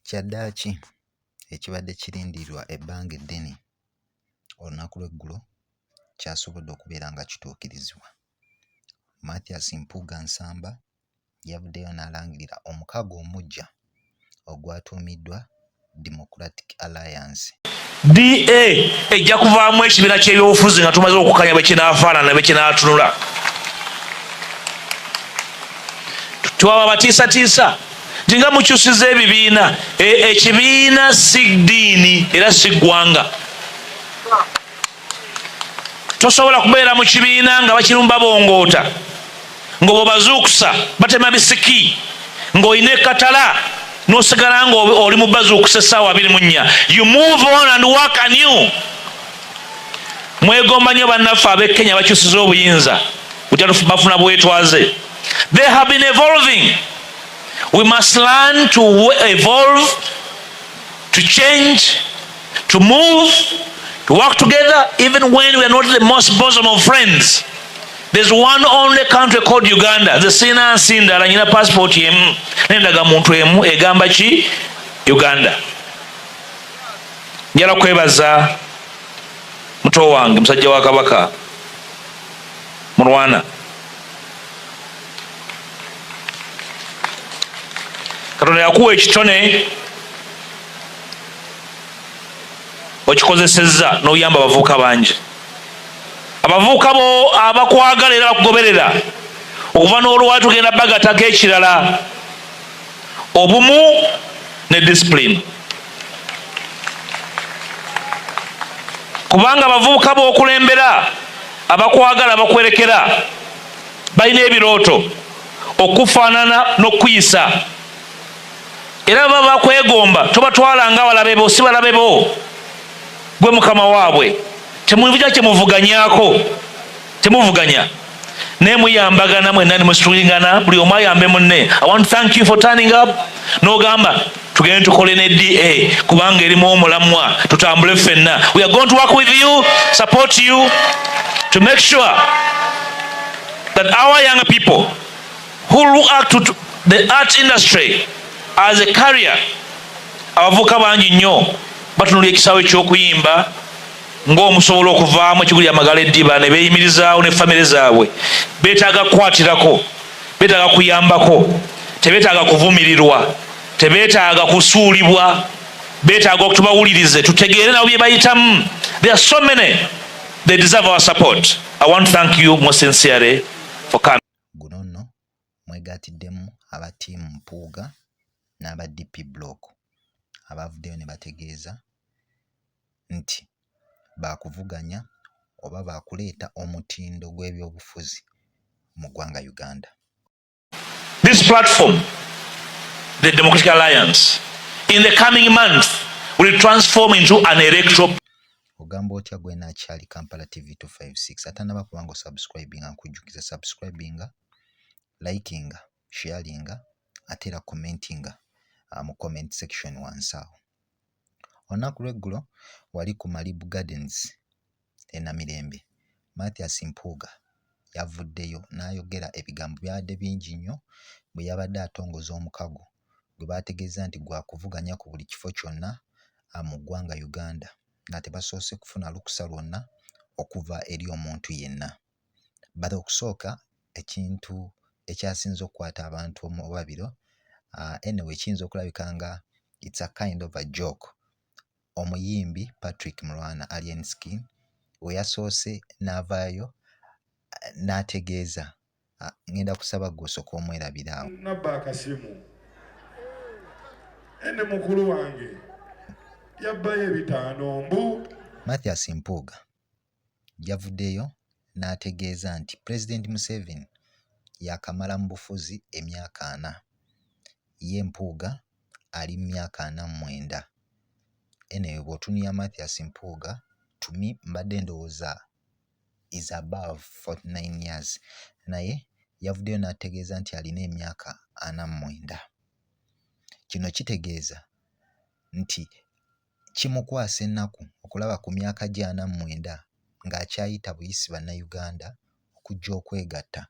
Kyaddaaki ekibadde kirindirwa ebbanga eddene olunaku lw'eggulo kyasobodde okubeera nga kituukirizibwa. Mathias Mpuuga Nsamba yavuddeyo n'alangirira omukago omuggya ogwatuumiddwa Democratic Alliance. DA ejja kuvaamu ekibiina ky'ebyobufuzi nga tumaze okukanya bwe kinaafaanana ne bwe kinaatunula. Twaba batiisatiisa nti nga mukyusiza ebibiina, ekibiina si ddiini era si ggwanga. Tosobola kubeera mu kibiina nga bakirumba bongoota, ng'obazuukusa batema bisiki, ng'olina ekkatala n'osigala nga oli mu bazuukusa essaawa 24. You move on and work anew. Mwegomba nnyo bannaffe ab'e Kenya bakyusiza obuyinza butya bafuna bwetwaze. They have been evolving. We must learn to evolve, to change, to move, to work together even when we are not the most bosom of friends. There's one only country called Uganda. The sina nsindala nyina passport yemu nendaga muntu emu egamba ki Uganda. Njala kwebaza muto wange musajja wa Kabaka Mulwana. Katonda yakuwa ekitone okikozesezza n'oyamba abavubuka bangi. Abavubuka bo abakwagala era bakugoberera okuva n'olwali tugenda bagatako ekirala obumu ne discipline. Kubanga abavubuka b'okulembera abakwagala bakwerekera balina ebirooto okufaanana n'okuyisa era baba bakwegomba tobatwala nga balabe bo si balabe bo gwe mukama waabwe. Temuvuga kyemuvuganyaako, temuvuganya naye muyambagana mwenna ne musitulingana buli omu ayambe munne. I want to thank you for turning up. N'ogamba tugende tukole ne DA kubanga erimu omulamwa tutambule ffenna. We are going to work with you, support you to make sure that our young people who look up to the art industry as a career, abavubuka bangi nnyo batunula ekisaawe eky'okuyimba ng'omusobola okuvaamu ekiguli amagala eddiba ne beeyimirizaawo ne famire zaabwe. Beetaaga kukwatirako, beetaaga kuyambako, tebeetaaga kuvumirirwa, tebeetaaga kusuulibwa, beetaaga okutubawulirize tutegeere nabo bye bayitamu. There are so many, they deserve our support. I want to thank you most sincerely for coming. Guno nno mwegaatiddemu aba ttiimu Mpuuga n'aba DP Block abavuddeyo ne bategeeza nti baakuvuganya oba baakuleeta omutindo gw'ebyobufuzi mu ggwanga Uganda. This platform, the Democratic Alliance, in the coming month will transform into an electoral. Ogamba otya gwe n'akyali Kampala TV 256 atanaba kubanga subscribinga nkujjukiza subscribinga, likinga, sharinga ate era commentinga mu comment section wansi awo. Olunaku lw'eggulo wali ku Malibu Gardens e Namirembe. Mathias Mpuuga yavuddeyo n'ayogera ebigambo byabadde bingi nnyo bwe yabadde atongoza omukago gwe baategeeza nti gwakuvuganya ku buli kifo kyonna mu ggwanga Uganda nga tebasoose kufuna lukusa lwonna okuva eri omuntu yenna. Bali okusooka ekintu ekyasinze okukwata abantu omubabiro anyway kiyinza okulabika nga it's a kind of a joke. Omuyimbi Patrick Mulwana Alien Skin we yasoose n'avaayo n'ategeeza ngenda kusaba gw'osooka omwerabira awo. Nabba akasimu ene mukulu wange yabbayo ebitaano mbu. Mathias Mpuuga yavuddeyo n'ategeeza nti President Museveni yakamala mu bufuzi emyaka 4. Ye Mpuuga ali mu myaka 49. Anyway, bw'otunuulira Mathias Mpuuga to me mbadde ndowooza is above 49 years. Naye yavuddeyo n'ategeeza nti alina emyaka 49. Kino kitegeeza nti kimukwasa ennaku okulaba ku myaka gye 49 ng'akyayita buyisi bannayuganda okujja okwegatta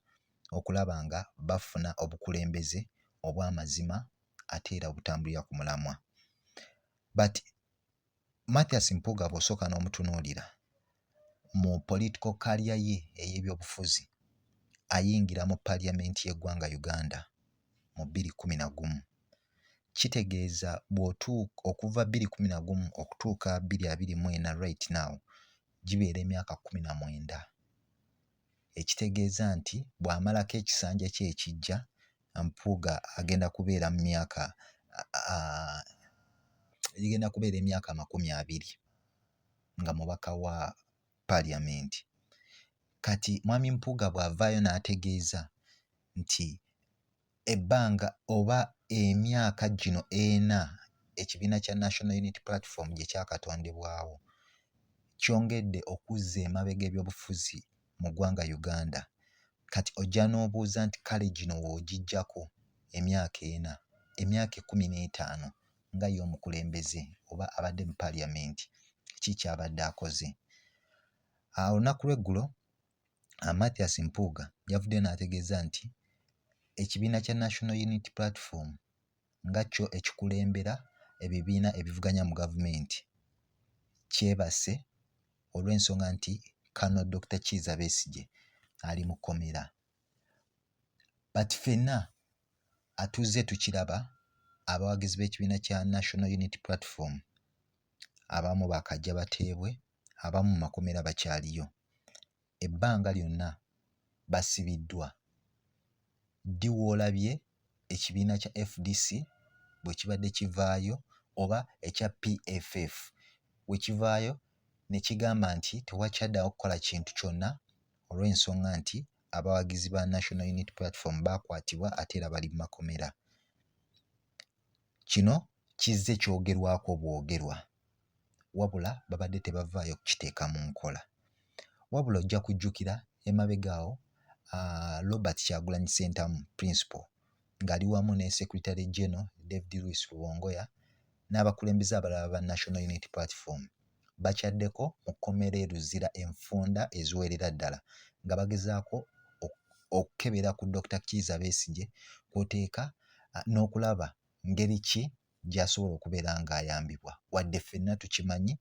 okulaba nga bafuna obukulembeze obw'amazima ate era obutambulira ku mulamwa. but Mathias Mpuuga bw'osooka n'omutunuulira mu political career ye ey'ebyobufuzi ayingira mu parliament y'eggwanga Uganda mu 2011 kitegeeza okuva 2011 okutuuka 2024 right now gibeera emyaka 19 ekitegeeza nti bw'amalako ekisanja kye ekijja Mpuuga agenda kubeera mu myaka igenda kubeera emyaka 20 nga mubaka wa parliament. Kati mwami Mpuuga bw'avaayo n'ategeeza nti ebbanga oba emyaka gino 4 ekibiina kya National Unity Platform gye kyakatondebwawo kyongedde okuzza emabega ebyobufuzi mu ggwanga Uganda. Kati ojja n'obuuza nti kale gino woogijjako emyaka 4 emyaka 15 nga y'omukulembeze oba abadde mu parliament ki kyabadde akoze. Olunaku lw'eggulo Mathias Mpuuga yavuddeyo n'ategeeza nti ekibiina kya National Unity Platform nga kyo ekikulembera ebibiina ebivuganya mu gavumenti kyebase olw'ensonga nti Kano Dr. Kizza Besigye ali mu kkomera. But ffenna atuze tukiraba abawagizi b'ekibiina kya National Unity Platform abamu bakajja bateebwe abamu mu makomera bakyaliyo ebbanga lyonna basibiddwa. Ddi woolabye ekibiina kya FDC bwe kibadde kivaayo oba ekya PFF bwe kivaayo ne kigamba nti tewakyaddawo kukola kintu kyonna olw'ensonga nti abawagizi ba National Unity Platform baakwatibwa ate era bali mu makomera. Kino kizze kyogerwako bwogerwa wabula babadde tebavaayo kukiteeka mu nkola. Wabula ojja kujjukira emabegaawo Robert Kyagulanyi Ssentamu Principal ng'ali wamu ne Secretary General David Louis Rubongoya n'abakulembeze abalala ba National Unity Platform bakyaddeko mu kkomera Luzira enfunda eziwerera ddala nga bagezaako okukebera ku Dr. Kizza Besigye kw'oteeka n'okulaba ngeri ki gy'asobola okubeera ng'ayambibwa wadde ffenna tukimanyi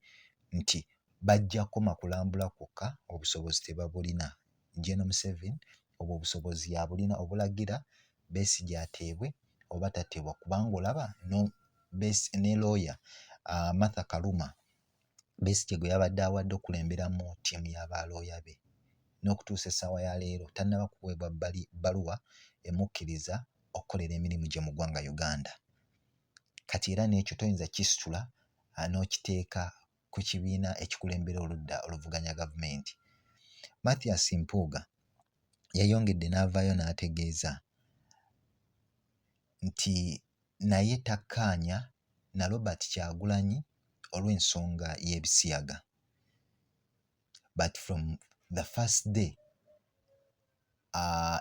nti bajja kukoma kulambula kwokka obusobozi tebabulina. General Museveni obwo obusobozi yabulina obulagira Besigye ateebwe oba tateebwa kubanga olaba ne lawyer Martha Karuma Besigye gwe yabadde awadde okulemberamu ttiimu y'abalooya be n'okutuusa essaawa ya leero tannaba kuweebwa bbaluwa emukkiriza okukolera emirimu gye mu ggwanga Uganda. Kati era n'ekyo toyinza kisitula n'okiteeka ku kibiina ekikulembera oludda oluvuganya gavumenti. Mathias Mpuuga yayongedde n'avaayo n'ategeeza nti naye takkaanya na Robert Kyagulanyi olw'ensonga y'ebisiyaga. But from the first day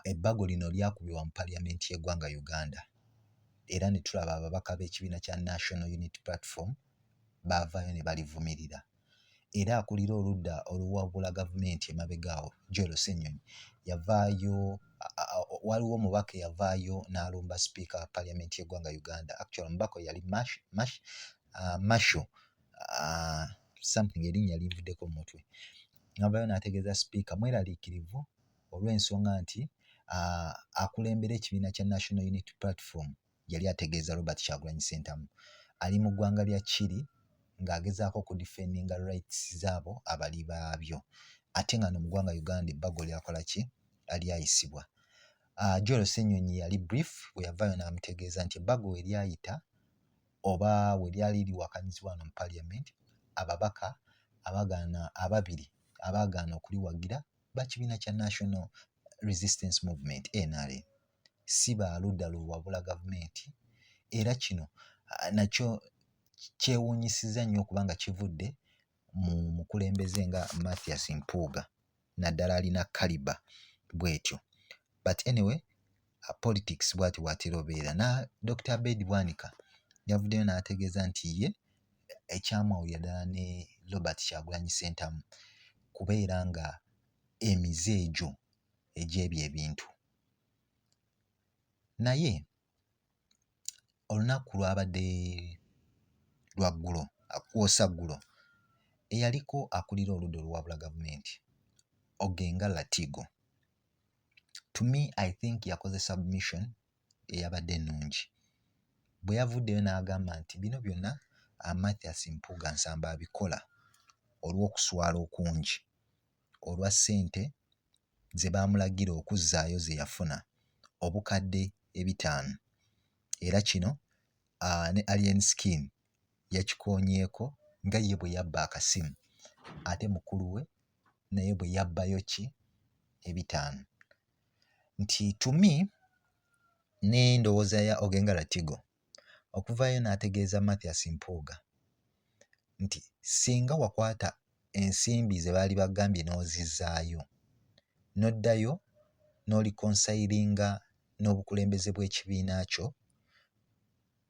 ebbago lino lyakubibwa mu parliament y'eggwanga Uganda era ne tulaba ababaka b'ekibiina kya National Unity Platform baavaayo ne balivumirira. Era akulira oludda oluwabula gavumenti emabegaawo Joel Ssenyonyi yavaayo waliwo omubaka yavaayo n'alumba speaker wa parliament y'eggwanga Uganda. Actually omubaka yali Masho something erinnya linvuddeko mu mutwe. N'avaayo n'ategeeza speaker mweraliikirivu olw'ensonga nti akulembera ekibiina kya National Unity Platform yali ategeeza Robert Kyagulanyi Ssentamu ali mu ggwanga lya Chile ng'agezaako okudifendinga rights zaabo abali baabyo ate nga no mu ggwanga Uganda ebbago lyakola ki alyayisibwa. Joel Ssenyonyi yali brief bwe yavaayo n'amutegeeza nti ebbago we lyayita oba we lyali liwakanyizibwa wano mu parliament ababaka ababiri abaagaana okuliwagira bakibiina kya National Resistance Movement NRM si baaludda luwabula gavumenti era kino nakyo kyewuunyisizza nnyo okubanga kivudde mu mukulembeze nga Mathias Mpuuga naddala alina kaliba bw'etyo. But anyway politics bw'ati bw'atera obeera. Na Dr. Abed Bwanika yavuddeyo n'ategeeza nti ye ekyamwawulira ddala ne Robert Kyagulanyi Ssentamu kubeera nga emize egyo egy'ebyo ebintu. Naye olunaku lwabadde lwaggulo akwosa ggulo eyaliko akulira oludda oluwabula gavumenti Ogenga Latigo. To me, I think yakoze submission eyabadde ennungi. Bwe yavuddeyo n'agamba nti bino byonna Mathias Mpuuga Nsamba abikola olw'okuswala okungi olwa ssente ze baamulagira okuzzaayo ze yafuna obukadde 5 era kino ne Alien Skin yakikoonyeeko nga ye bwe yabba akasimu ate mukulu we naye bwe yabbayo ki 5 nti to me ne ndowooza ya Ogenga Latigo okuvaayo n'ategeeza Mathias Mpuuga nti singa wakwata ensimbi ze baali bagambye n'ozizzaayo n'oddayo n'olikonsayiringa n'obukulembeze bw'ekibiina kyo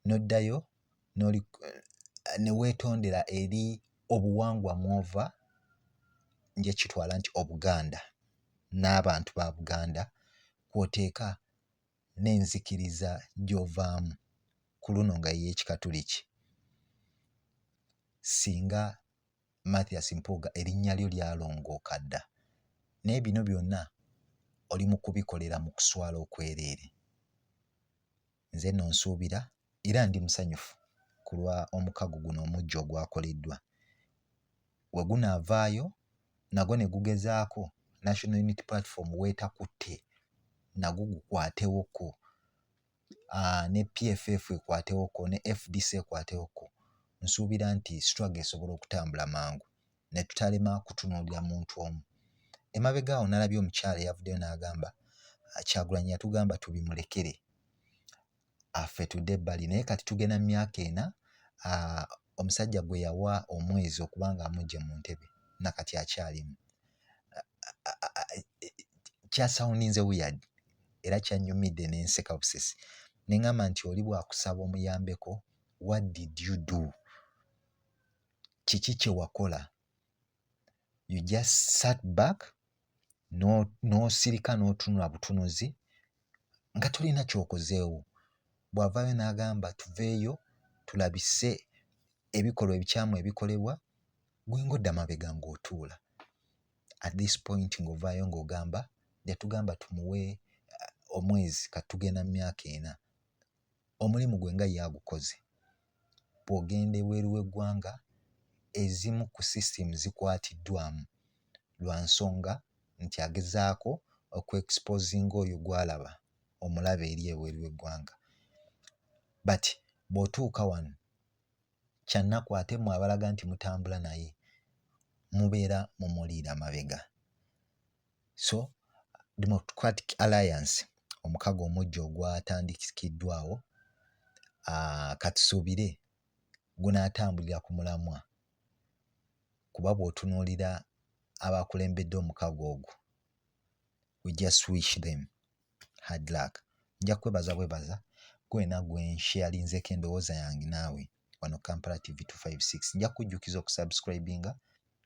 n'oddayo ne weetondera eri obuwangwa mw'ova nje kitwala nti Obuganda n'abantu ba Buganda kw'oteeka n'enzikiriza gy'ovaamu ku luno nga y'ekikatuliki. Singa Mathias Mpuuga erinnya lyo lyalongooka dda naye bino byonna oli mu kubikolera mu kuswala okwereere. Nze nno nsuubira era ndi musanyufu ku lwa omukago guno omujja ogwakoleddwa. We gunaavaayo nagwo ne gugezaako National Unity Platform weetakutte nagwo gukwatewoko ne PFF ekwatewoko ne FDC ekwatewoko. Nsuubira nti struggle esobola okutambula mangu ne tutalema kutunuulira muntu omu. Emabega awo nalabye omukyala eyavuddeyo n'agamba Kyagulanyi yatugamba tubimulekere affe tudde ebbali naye kati tugenda mu myaka 4 omusajja gwe yawa omwezi okubanga amugye mu ntebe nakati akyalimu. Kyasawuninze weird era kyanyumidde n'enseka busesi ne ngamba nti oli bwakusaba omuyambeko what did you do? Kiki kye wakola? You just sat back n'osirika n'otunula butunuzi nga tolina kyokozeewo. Bw'avaayo n'agamba tuveeyo tulabise ebikolwa ebikyamu ebikolebwa gwe ng'odda mabega ng'otuula. At this point ng'ovaayo ng'ogamba yatugamba tumuwe omwezi kati tugenda mu myaka 4. Omulimu gwe nga yagukoze. Bw'ogenda ebweru w'eggwanga ezimu ku system zikwatiddwamu lwa nsonga nti agezaako okweexposinga oyo gw'alaba omulaba eri ebweru w'eggwanga. But bw'otuuka wano kyannaku ate mmwe abalaga nti mutambula naye mubeera mumuliira mabega. So Democratic Alliance omukago omujja ogwatandikiddwawo katusuubire gunaatambulira ku mulamwa kuba bw'otunuulira abakulembedde omukago ogwo we just wish them hard luck. Nja kwebaza gwena gwe nsharinzeko endowooza yange naawe wano Kampala TV 256. Nja kujjukiza okusubscribinga,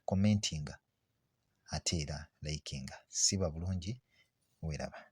commentinga ate era likinga. Siba bulungi, weeraba.